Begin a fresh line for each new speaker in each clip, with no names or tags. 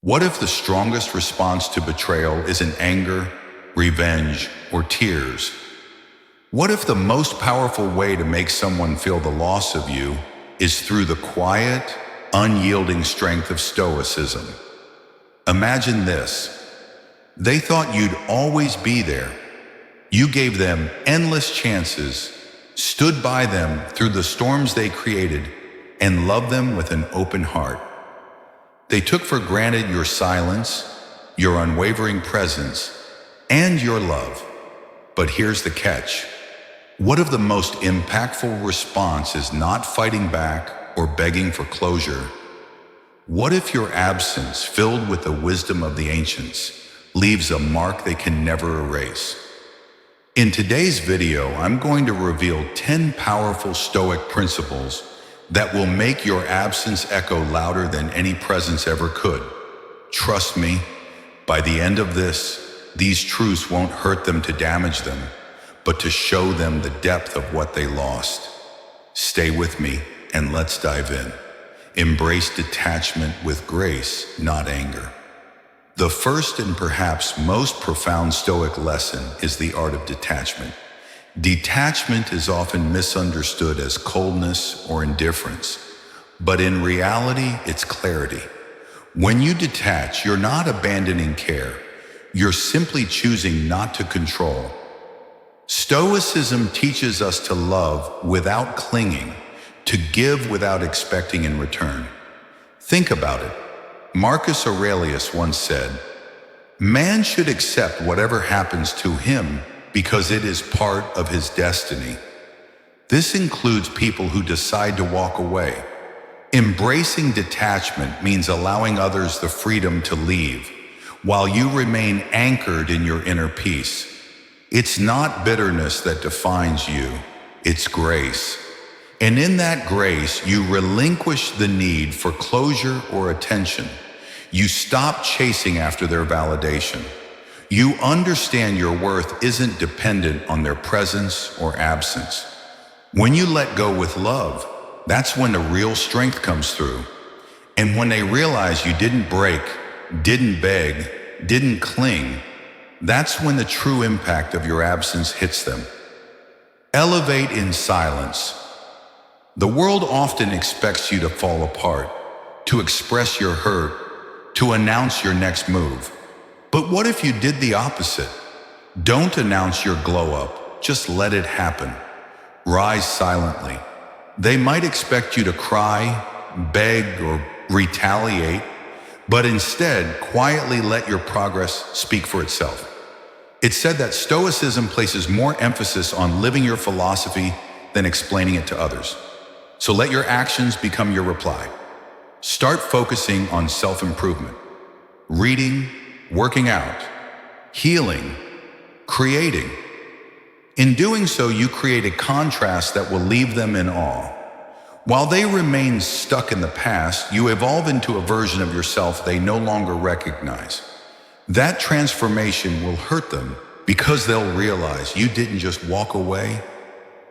What if the strongest response to betrayal isn't anger, revenge, or tears? What if the most powerful way to make someone feel the loss of you is through the quiet, unyielding strength of Stoicism? Imagine this. They thought you'd always be there. You gave them endless chances, stood by them through the storms they created, and loved them with an open heart. They took for granted your silence, your unwavering presence, and your love. But here's the catch. What if the most impactful response is not fighting back or begging for closure? What if your absence, filled with the wisdom of the ancients, leaves a mark they can never erase? In today's video, I'm going to reveal 10 powerful Stoic principles that will make your absence echo louder than any presence ever could. Trust me, by the end of this, these truths won't hurt them to damage them, but to show them the depth of what they lost. Stay with me and let's dive in. Embrace detachment with grace, not anger. The first and perhaps most profound Stoic lesson is the art of detachment. Detachment is often misunderstood as coldness or indifference, but in reality, it's clarity. When you detach, you're not abandoning care. You're simply choosing not to control. Stoicism teaches us to love without clinging, to give without expecting in return. Think about it. Marcus Aurelius once said, "Man should accept whatever happens to him because it is part of his destiny." This includes people who decide to walk away. Embracing detachment means allowing others the freedom to leave, while you remain anchored in your inner peace. It's not bitterness that defines you, it's grace. And in that grace, you relinquish the need for closure or attention. You stop chasing after their validation. You understand your worth isn't dependent on their presence or absence. When you let go with love, that's when the real strength comes through. And when they realize you didn't break, didn't beg, didn't cling, that's when the true impact of your absence hits them. Elevate in silence. The world often expects you to fall apart, to express your hurt, to announce your next move. But what if you did the opposite? Don't announce your glow up, just let it happen. Rise silently. They might expect you to cry, beg, or retaliate, but instead, quietly let your progress speak for itself. It's said that Stoicism places more emphasis on living your philosophy than explaining it to others. So let your actions become your reply. Start focusing on self-improvement. Reading, working out, healing, creating. In doing so, you create a contrast that will leave them in awe. While they remain stuck in the past, you evolve into a version of yourself they no longer recognize. That transformation will hurt them because they'll realize you didn't just walk away,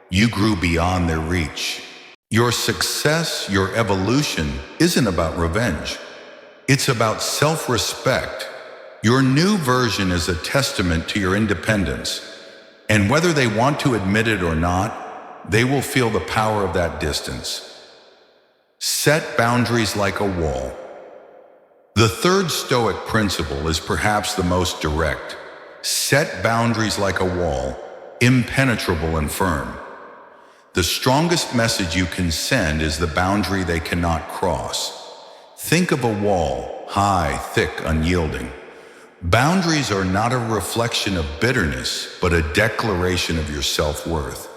you grew beyond their reach. Your success, your evolution, isn't about revenge. It's about self-respect. Your new version is a testament to your independence. And whether they want to admit it or not, they will feel the power of that distance. Set boundaries like a wall. The third Stoic principle is perhaps the most direct. Set boundaries like a wall, impenetrable and firm. The strongest message you can send is the boundary they cannot cross. Think of a wall, high, thick, unyielding. Boundaries are not a reflection of bitterness, but a declaration of your self-worth.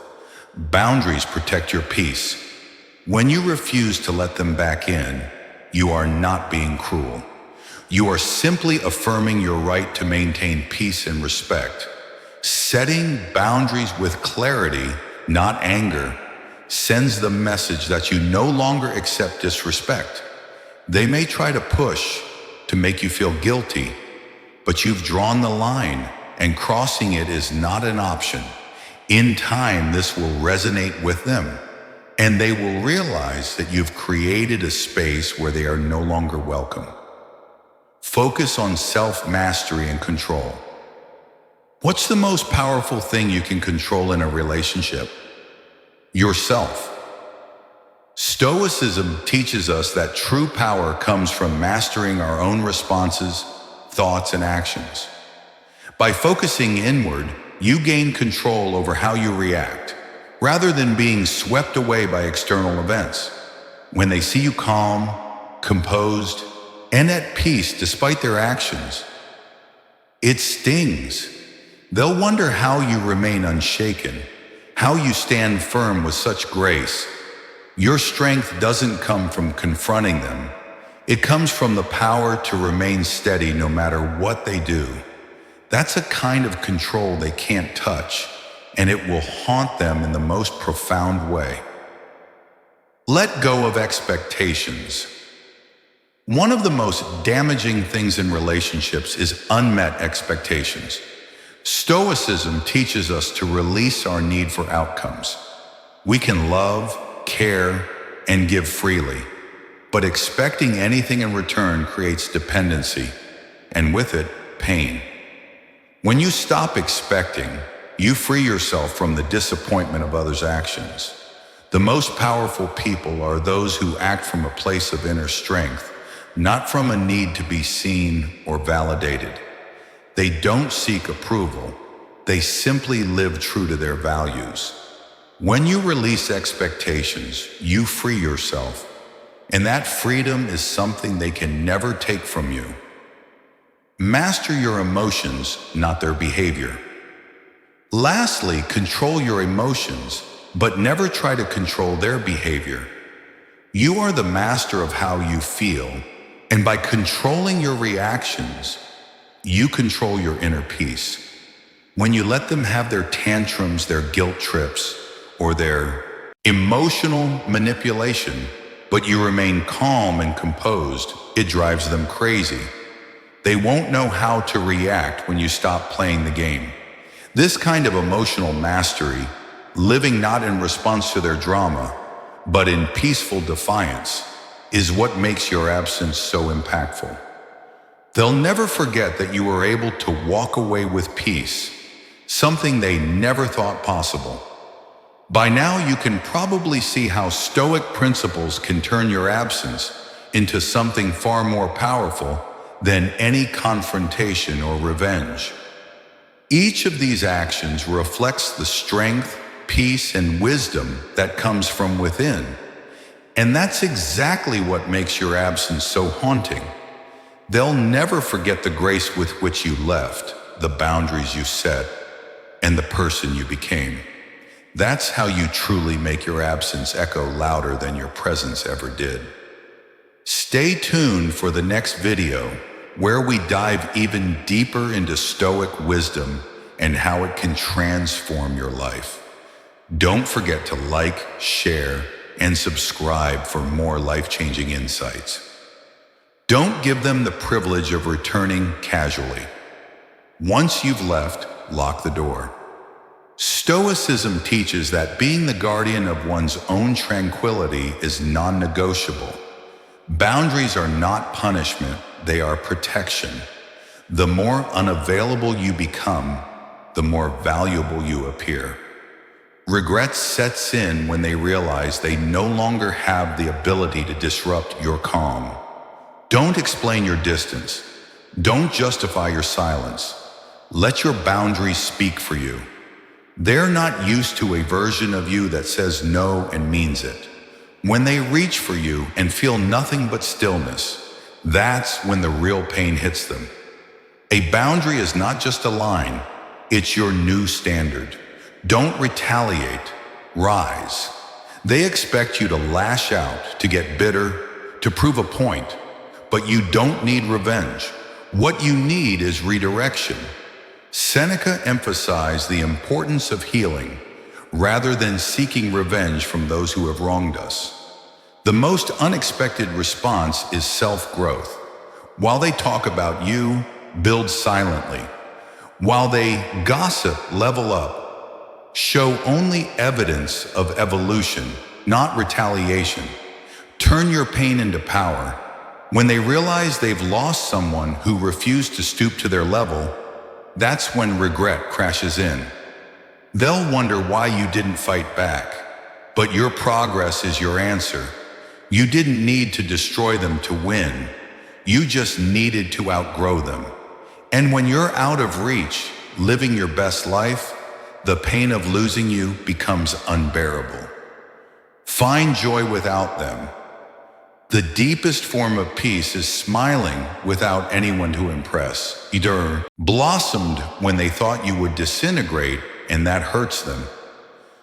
Boundaries protect your peace. When you refuse to let them back in, you are not being cruel. You are simply affirming your right to maintain peace and respect. Setting boundaries with clarity, not anger, sends the message that you no longer accept disrespect. They may try to push to make you feel guilty, but you've drawn the line, and crossing it is not an option. In time, this will resonate with them, and they will realize that you've created a space where they are no longer welcome. Focus on self-mastery and control. What's the most powerful thing you can control in a relationship? Yourself. Stoicism teaches us that true power comes from mastering our own responses, thoughts, and actions. By focusing inward, you gain control over how you react, rather than being swept away by external events. When they see you calm, composed, and at peace despite their actions, it stings. They'll wonder how you remain unshaken, how you stand firm with such grace. Your strength doesn't come from confronting them. It comes from the power to remain steady no matter what they do. That's a kind of control they can't touch, and it will haunt them in the most profound way. Let go of expectations. One of the most damaging things in relationships is unmet expectations. Stoicism teaches us to release our need for outcomes. We can love, care, and give freely, but expecting anything in return creates dependency, and with it, pain. When you stop expecting, you free yourself from the disappointment of others' actions. The most powerful people are those who act from a place of inner strength, not from a need to be seen or validated. They don't seek approval. They simply live true to their values. When you release expectations, you free yourself, and that freedom is something they can never take from you. Master your emotions, not their behavior. Lastly, control your emotions, but never try to control their behavior. You are the master of how you feel, and by controlling your reactions, you control your inner peace. When you let them have their tantrums, their guilt trips, or their emotional manipulation, but you remain calm and composed, it drives them crazy. They won't know how to react when you stop playing the game. This kind of emotional mastery, living not in response to their drama, but in peaceful defiance, is what makes your absence so impactful. They'll never forget that you were able to walk away with peace, something they never thought possible. By now, you can probably see how Stoic principles can turn your absence into something far more powerful than any confrontation or revenge. Each of these actions reflects the strength, peace, and wisdom that comes from within. And that's exactly what makes your absence so haunting. They'll never forget the grace with which you left, the boundaries you set, and the person you became. That's how you truly make your absence echo louder than your presence ever did. Stay tuned for the next video, where we dive even deeper into Stoic wisdom and how it can transform your life. Don't forget to like, share, and subscribe for more life-changing insights. Don't give them the privilege of returning casually. Once you've left, lock the door. Stoicism teaches that being the guardian of one's own tranquility is non-negotiable. Boundaries are not punishment, they are protection. The more unavailable you become, the more valuable you appear. Regret sets in when they realize they no longer have the ability to disrupt your calm. Don't explain your distance. Don't justify your silence. Let your boundaries speak for you. They're not used to a version of you that says no and means it. When they reach for you and feel nothing but stillness, that's when the real pain hits them. A boundary is not just a line, it's your new standard. Don't retaliate, rise. They expect you to lash out, to get bitter, to prove a point, but you don't need revenge. What you need is redirection. Seneca emphasized the importance of healing rather than seeking revenge from those who have wronged us. The most unexpected response is self-growth. While they talk about you, build silently. While they gossip, level up. Show only evidence of evolution, not retaliation. Turn your pain into power. When they realize they've lost someone who refused to stoop to their level, that's when regret crashes in. They'll wonder why you didn't fight back, but your progress is your answer. You didn't need to destroy them to win. You just needed to outgrow them. And when you're out of reach, living your best life, the pain of losing you becomes unbearable. Find joy without them. The deepest form of peace is smiling without anyone to impress. Either blossomed when they thought you would disintegrate, and that hurts them.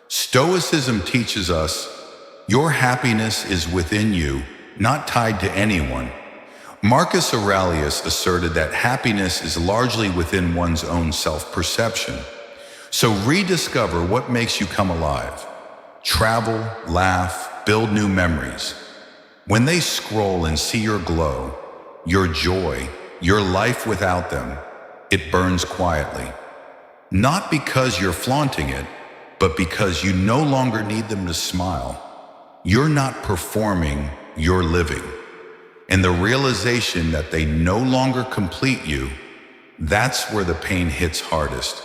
Stoicism teaches us your happiness is within you, not tied to anyone. Marcus Aurelius asserted that happiness is largely within one's own self-perception. So rediscover what makes you come alive. Travel, laugh, build new memories. When they scroll and see your glow, your joy, your life without them, it burns quietly. Not because you're flaunting it, but because you no longer need them to smile. You're not performing, you're living. And the realization that they no longer complete you, that's where the pain hits hardest.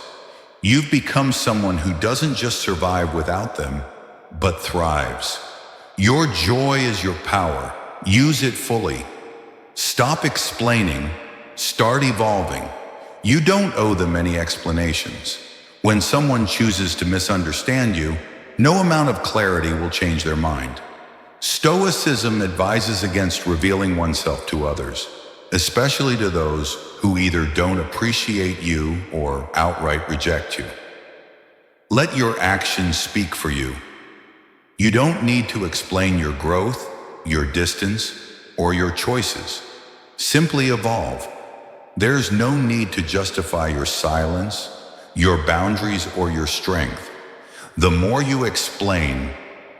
You've become someone who doesn't just survive without them, but thrives. Your joy is your power. Use it fully. Stop explaining. Start evolving. You don't owe them any explanations. When someone chooses to misunderstand you, no amount of clarity will change their mind. Stoicism advises against revealing oneself to others, especially to those who either don't appreciate you or outright reject you. Let your actions speak for you. You don't need to explain your growth, your distance, or your choices. Simply evolve. There's no need to justify your silence, your boundaries, or your strength. The more you explain,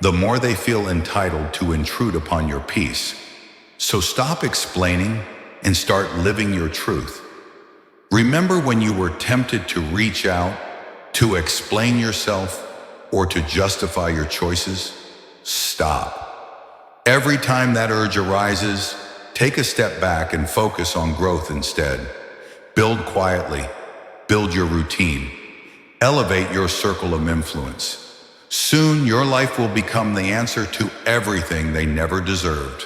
the more they feel entitled to intrude upon your peace. So stop explaining and start living your truth. Remember when you were tempted to reach out, to explain yourself, or to justify your choices? Stop. Every time that urge arises, take a step back and focus on growth instead. Build quietly. Build your routine. Elevate your circle of influence. Soon your life will become the answer to everything they never deserved.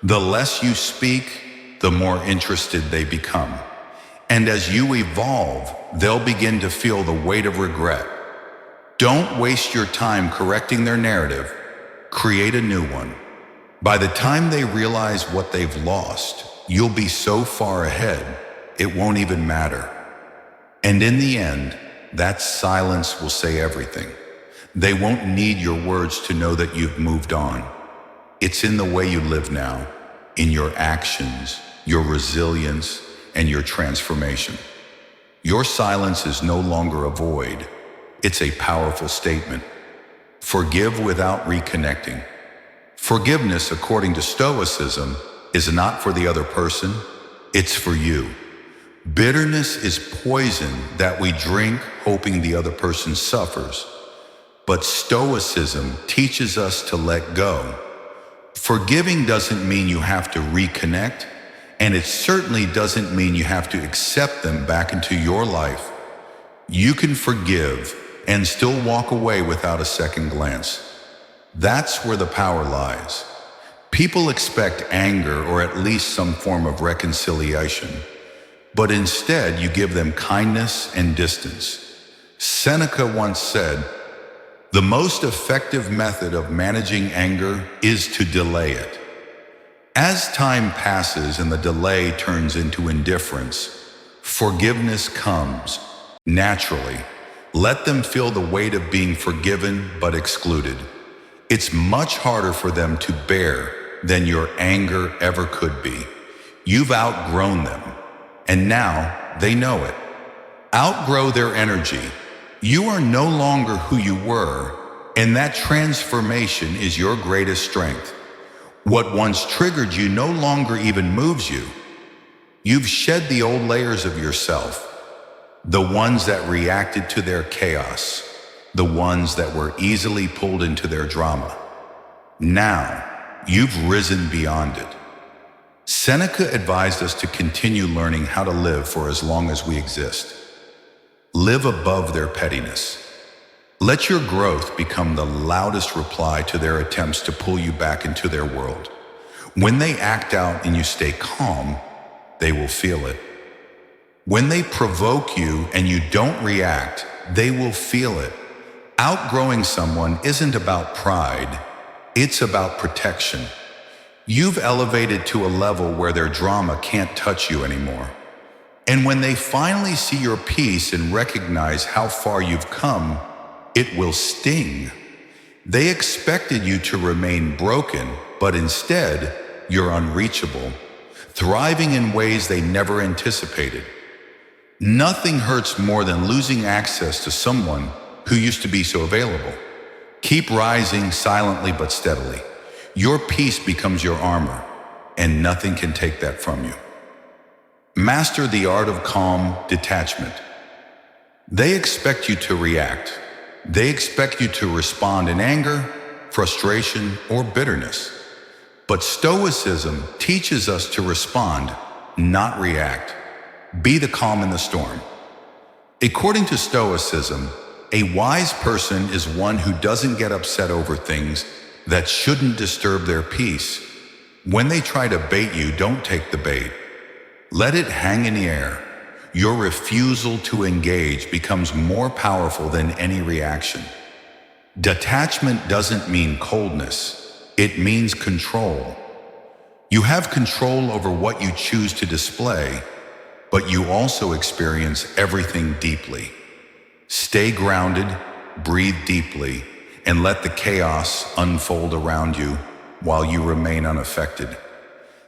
The less you speak, the more interested they become. And as you evolve, they'll begin to feel the weight of regret. Don't waste your time correcting their narrative. Create a new one. By the time they realize what they've lost, you'll be so far ahead, it won't even matter. And in the end, that silence will say everything. They won't need your words to know that you've moved on. It's in the way you live now, in your actions, your resilience, and your transformation. Your silence is no longer a void. It's a powerful statement. Forgive without reconnecting. Forgiveness, according to Stoicism, is not for the other person, it's for you. Bitterness is poison that we drink hoping the other person suffers. But Stoicism teaches us to let go. Forgiving doesn't mean you have to reconnect, and it certainly doesn't mean you have to accept them back into your life. You can forgive and still walk away without a second glance. That's where the power lies. People expect anger or at least some form of reconciliation, but instead you give them kindness and distance. Seneca once said, "The most effective method of managing anger is to delay it." As time passes and the delay turns into indifference, forgiveness comes naturally. Let them feel the weight of being forgiven but excluded. It's much harder for them to bear than your anger ever could be. You've outgrown them, and now they know it. Outgrow their energy. You are no longer who you were, and that transformation is your greatest strength. What once triggered you no longer even moves you. You've shed the old layers of yourself, the ones that reacted to their chaos, the ones that were easily pulled into their drama. Now, you've risen beyond it. Seneca advised us to continue learning how to live for as long as we exist. Live above their pettiness. Let your growth become the loudest reply to their attempts to pull you back into their world. When they act out and you stay calm, they will feel it. When they provoke you and you don't react, they will feel it. Outgrowing someone isn't about pride, it's about protection. You've elevated to a level where their drama can't touch you anymore. And when they finally see your peace and recognize how far you've come, it will sting. They expected you to remain broken, but instead, you're unreachable, thriving in ways they never anticipated. Nothing hurts more than losing access to someone who used to be so available. Keep rising silently but steadily. Your peace becomes your armor, and nothing can take that from you. Master the art of calm detachment. They expect you to react. They expect you to respond in anger, frustration, or bitterness. But Stoicism teaches us to respond, not react. Be the calm in the storm. According to Stoicism, a wise person is one who doesn't get upset over things that shouldn't disturb their peace. When they try to bait you, don't take the bait. Let it hang in the air. Your refusal to engage becomes more powerful than any reaction. Detachment doesn't mean coldness. It means control. You have control over what you choose to display, but you also experience everything deeply. Stay grounded, breathe deeply, and let the chaos unfold around you while you remain unaffected.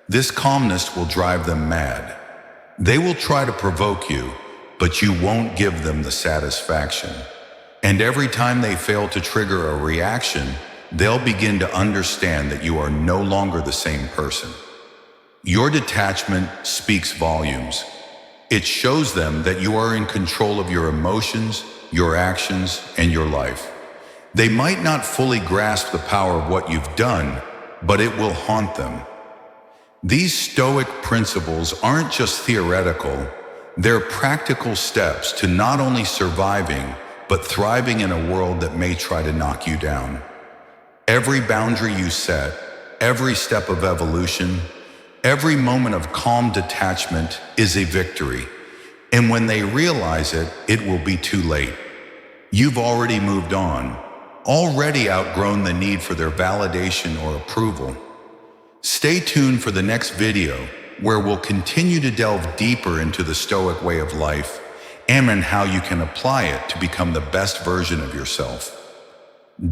This calmness will drive them mad. They will try to provoke you, but you won't give them the satisfaction. And every time they fail to trigger a reaction, they'll begin to understand that you are no longer the same person. Your detachment speaks volumes. It shows them that you are in control of your emotions, your actions, and your life. They might not fully grasp the power of what you've done, but it will haunt them. These Stoic principles aren't just theoretical, they're practical steps to not only surviving, but thriving in a world that may try to knock you down. Every boundary you set, every step of evolution, every moment of calm detachment is a victory. And when they realize it, it will be too late. You've already moved on, already outgrown the need for their validation or approval. Stay tuned for the next video where we'll continue to delve deeper into the Stoic way of life and in how you can apply it to become the best version of yourself.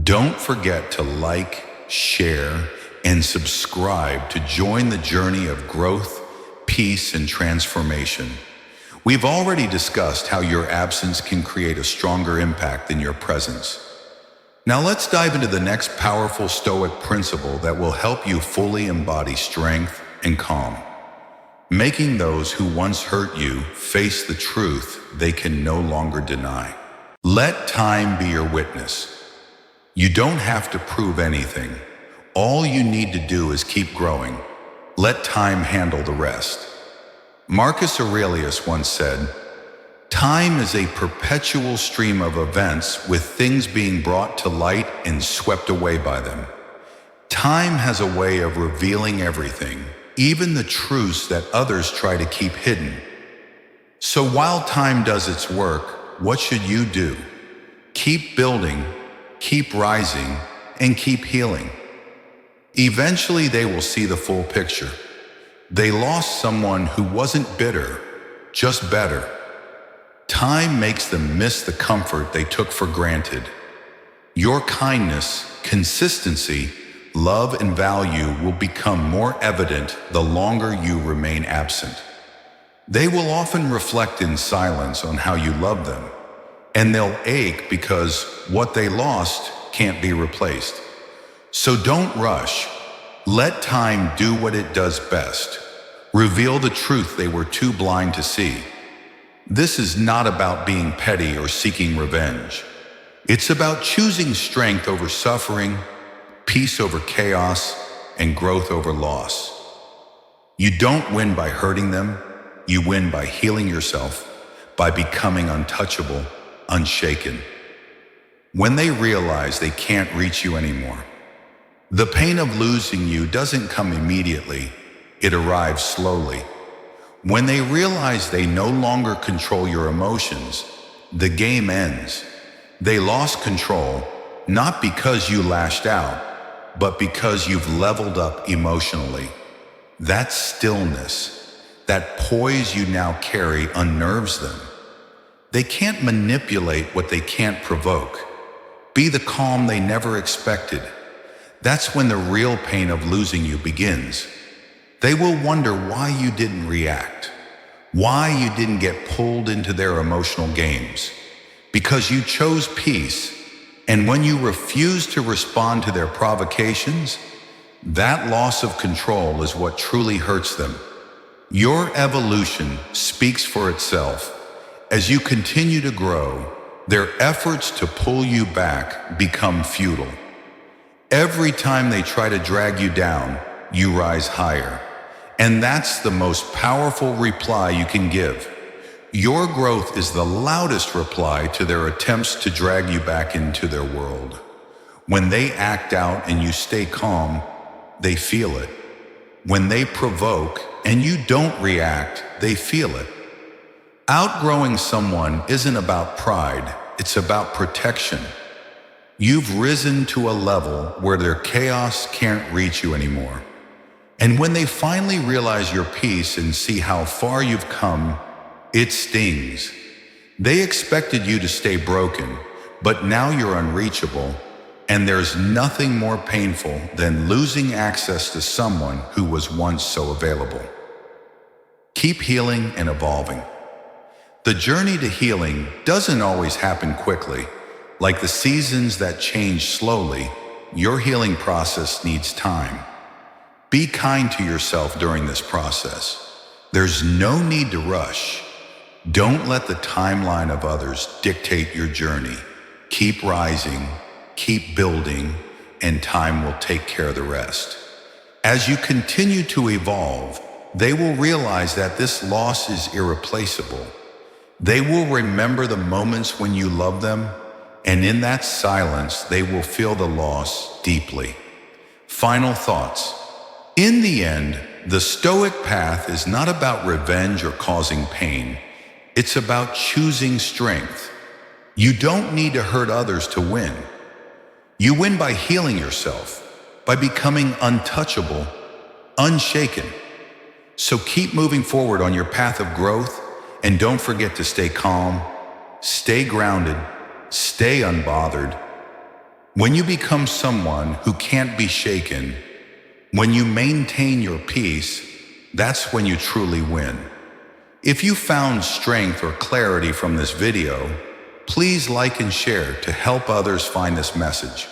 Don't forget to like, share, and subscribe to join the journey of growth, peace, and transformation. We've already discussed how your absence can create a stronger impact than your presence. Now let's dive into the next powerful Stoic principle that will help you fully embody strength and calm, making those who once hurt you face the truth they can no longer deny. Let time be your witness. You don't have to prove anything. All you need to do is keep growing. Let time handle the rest. Marcus Aurelius once said, "Time is a perpetual stream of events with things being brought to light and swept away by them. Time has a way of revealing everything, even the truths that others try to keep hidden. So while time does its work, what should you do? Keep building, keep rising, and keep healing. Eventually they will see the full picture. They lost someone who wasn't bitter, just better. Time makes them miss the comfort they took for granted. Your kindness, consistency, love, and value will become more evident the longer you remain absent. They will often reflect in silence on how you love them, and they'll ache because what they lost can't be replaced. So don't rush. Let time do what it does best. Reveal the truth they were too blind to see. This is not about being petty or seeking revenge. It's about choosing strength over suffering, peace over chaos, and growth over loss. You don't win by hurting them. You win by healing yourself, by becoming untouchable, unshaken. When they realize they can't reach you anymore, the pain of losing you doesn't come immediately. It arrives slowly. When they realize they no longer control your emotions, the game ends. They lost control, not because you lashed out, but because you've leveled up emotionally. That stillness, that poise you now carry unnerves them. They can't manipulate what they can't provoke. Be the calm they never expected. That's when the real pain of losing you begins. They will wonder why you didn't react, why you didn't get pulled into their emotional games. Because you chose peace, and when you refuse to respond to their provocations, that loss of control is what truly hurts them. Your evolution speaks for itself. As you continue to grow, their efforts to pull you back become futile. Every time they try to drag you down, you rise higher. And that's the most powerful reply you can give. Your growth is the loudest reply to their attempts to drag you back into their world. When they act out and you stay calm, they feel it. When they provoke and you don't react, they feel it. Outgrowing someone isn't about pride, it's about protection. You've risen to a level where their chaos can't reach you anymore. And when they finally realize your peace and see how far you've come, it stings. They expected you to stay broken, but now you're unreachable. And there's nothing more painful than losing access to someone who was once so available. Keep healing and evolving. The journey to healing doesn't always happen quickly. Like the seasons that change slowly, your healing process needs time. Be kind to yourself during this process. There's no need to rush. Don't let the timeline of others dictate your journey. Keep rising. Keep building, and time will take care of the rest. As you continue to evolve, they will realize that this loss is irreplaceable. They will remember the moments when you loved them, and in that silence, they will feel the loss deeply. Final thoughts. In the end, the Stoic path is not about revenge or causing pain. It's about choosing strength. You don't need to hurt others to win. You win by healing yourself, by becoming untouchable, unshaken. So keep moving forward on your path of growth, and don't forget to stay calm, stay grounded, stay unbothered. When you become someone who can't be shaken, when you maintain your peace, that's when you truly win. If you found strength or clarity from this video, please like and share to help others find this message.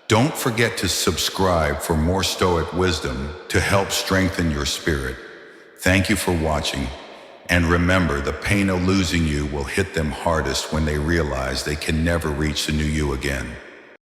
Don't forget to subscribe for more Stoic wisdom to help strengthen your spirit. Thank you for watching, and remember, the pain of losing you will hit them hardest when they realize they can never reach the new you again.